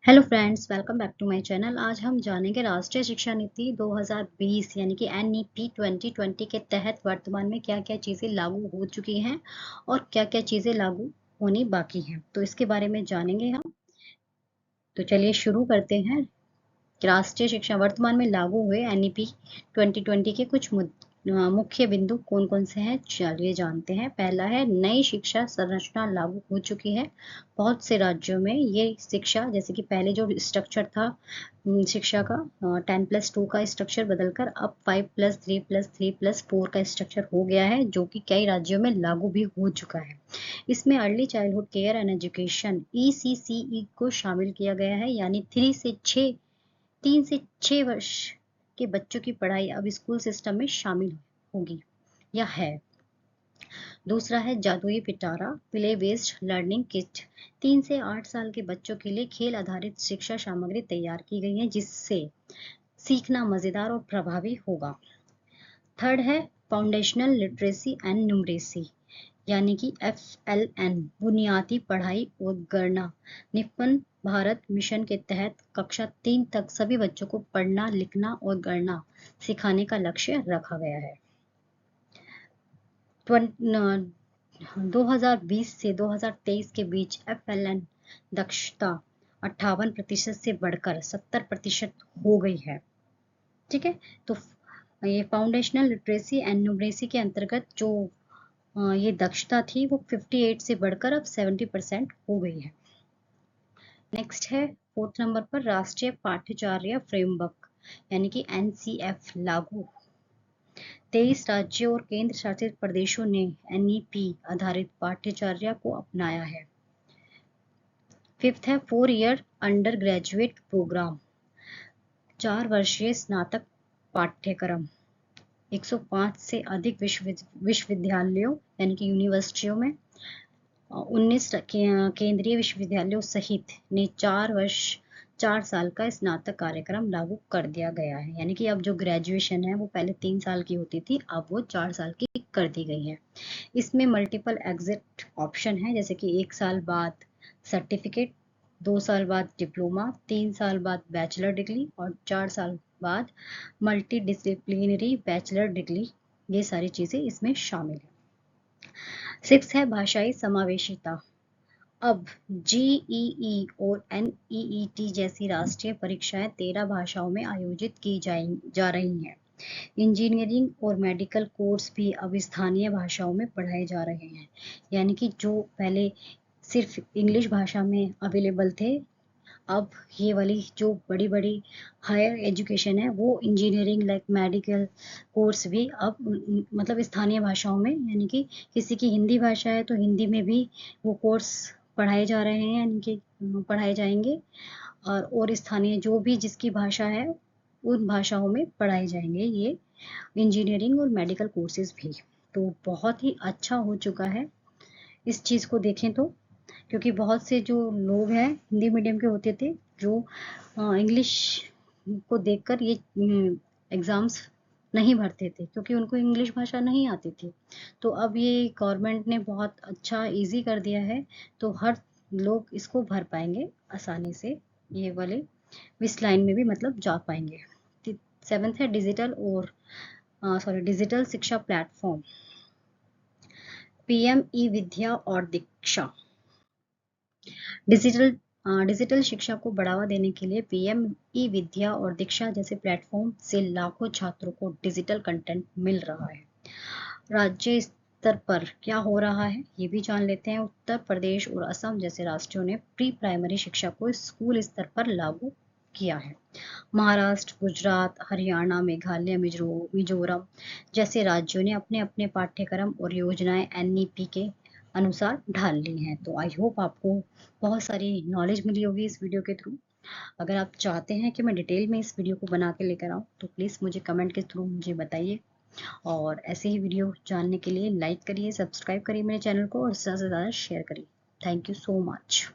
Hello friends, welcome back to my channel. आज हम जानेंगे राष्ट्रीय शिक्षा नीति 2020 यानी कि एनईपी 2020 के तहत वर्तमान में क्या क्या चीज़ें लागू हो चुकी हैं और क्या क्या चीज़ें लागू होनी बाकी हैं, तो इसके बारे में जानेंगे हम। तो चलिए शुरू करते हैं। राष्ट्रीय शिक्षा वर्तमान में लागू हुए एनईपी 2020 के कुछ मुख्य बिंदु कौन कौन से हैं, चलिए जानते हैं। पहला है, नई शिक्षा संरचना लागू हो चुकी है। बहुत से राज्यों में ये शिक्षा, जैसे कि पहले जो स्ट्रक्चर था शिक्षा का 10+2 का स्ट्रक्चर बदलकर अब 5+3+3+4 का स्ट्रक्चर हो गया है, जो कि कई राज्यों में लागू भी हो चुका है। इसमें early childhood care and education ECCE को शामिल किया गया है, यानी 3 से 6 वर्ष के बच्चों की पढ़ाई अब स्कूल सिस्टम में शामिल होगी या है। दूसरा है, जादुई पिटारा प्ले बेस्ड लर्निंग किट। 3 से 8 साल के बच्चों के लिए खेल आधारित शिक्षा सामग्री तैयार की गई है, जिससे सीखना मजेदार और प्रभावी होगा। थर्ड है, फाउंडेशनल लिटरेसी एंड न्यूमरेसी यानी कि FLN, बुनियादी पढ़ाई और गणना। निपुण भारत मिशन के तहत कक्षा 3 तक सभी बच्चों को पढ़ना, लिखना और गणना सिखाने का लक्ष्य रखा गया है। 2020 से 2023 के बीच FLN दक्षता 58% से बढ़कर 70% हो गई है। ठीक है, तो ये फाउंडेशनल लिटरेसी एंड न्यूमरेसी के अंतर्गत जो ये दक्षता थी वो 58 से बढ़कर अब 70% हो गई है। नेक्स्ट है, 4th नंबर पर, राष्ट्रीय पाठ्यचर्या फ्रेमवर्क यानी कि NCF लागू। 23 राज्यों और केंद्र शासित प्रदेशों ने NEP आधारित पाठ्यचर्या को अपनाया है। 5th है, 4 ईयर अंडर ग्रेजुएट प्रोग्राम, 4 वर्षीय स्नातक पाठ्यक्रम। 105 से अधिक विश्वविद्यालयों यानी कि यूनिवर्सिटियों में 19 केंद्रीय विश्वविद्यालयों सहित ने 4 साल का स्नातक कार्यक्रम लागू कर दिया गया है। यानी कि अब जो ग्रेजुएशन है वो पहले 3 साल की होती थी, अब वो 4 साल की कर दी गई है। इसमें मल्टीपल एग्जिट ऑप्शन है, जैसे कि 1 साल बाद सर्टिफिकेट, 2 साल बाद डिप्लोमा, 3 साल बाद बैचलर डिग्री और 4 साल बाद मल्टी डिसिप्लिनरी बैचलर डिग्री। ये सारी चीज़ें इसमें शामिल है। 6 है, भाषाई समावेशिता। अब GEE और NEET जैसी राष्ट्रीय परीक्षाएं 13 भाषाओं में आयोजित की जा रही हैं। इंजीनियरिंग और मेडिकल कोर्स भी अब स्थानीय भाषाओं में पढ़ाए जा रहे हैं। यानी कि जो पहले सिर्फ इंग्लिश भाषा में अवेलेबल थे, अब ये वाली जो बड़ी बड़ी हायर एजुकेशन है वो इंजीनियरिंग लाइक मेडिकल कोर्स भी अब मतलब स्थानीय भाषाओं में, यानी कि किसी की हिंदी भाषा है तो हिंदी में भी वो कोर्स पढ़ाए जा रहे हैं, यानी कि पढ़ाए जाएंगे। और स्थानीय जो भी जिसकी भाषा है उन भाषाओं में पढ़ाए जाएंगे ये इंजीनियरिंग और मेडिकल कोर्सेज भी। तो बहुत ही अच्छा हो चुका है इस चीज़ को देखें तो, क्योंकि बहुत से जो लोग हैं हिंदी मीडियम के होते थे जो इंग्लिश को देखकर ये एग्ज़ाम्स नहीं भरते थे, क्योंकि उनको इंग्लिश भाषा नहीं आती थी। तो अब ये गवर्नमेंट ने बहुत अच्छा इजी कर दिया है, तो हर लोग इसको भर पाएंगे आसानी से, ये वाले इस लाइन में भी मतलब जा पाएंगे। 7th है, डिजिटल शिक्षा प्लेटफॉर्म PM ई विद्या और दीक्षा। डिजिटल शिक्षा को बढ़ावा देने के लिए PM ई विद्या और दीक्षा जैसे प्लेटफॉर्म से लाखों छात्रों को डिजिटल कंटेंट मिल रहा है। राज्य स्तर पर क्या हो रहा है ये भी जान लेते हैं। उत्तर प्रदेश और असम जैसे राज्यों ने प्री प्राइमरी शिक्षा को स्कूल स्तर पर लागू किया है। महाराष्ट्र, गुजरात, हरियाणा, मेघालय, मिजोरम जैसे राज्यों ने अपने अपने पाठ्यक्रम और योजनाएं NEP के अनुसार ढाल ली हैं। तो आई होप आपको बहुत सारी नॉलेज मिली होगी इस वीडियो के थ्रू। अगर आप चाहते हैं कि मैं डिटेल में इस वीडियो को बना के लेकर आऊँ तो प्लीज़ मुझे कमेंट के थ्रू मुझे बताइए, और ऐसे ही वीडियो जानने के लिए लाइक करिए, सब्सक्राइब करिए मेरे चैनल को और ज़्यादा से ज़्यादा शेयर करिए। Thank you so much.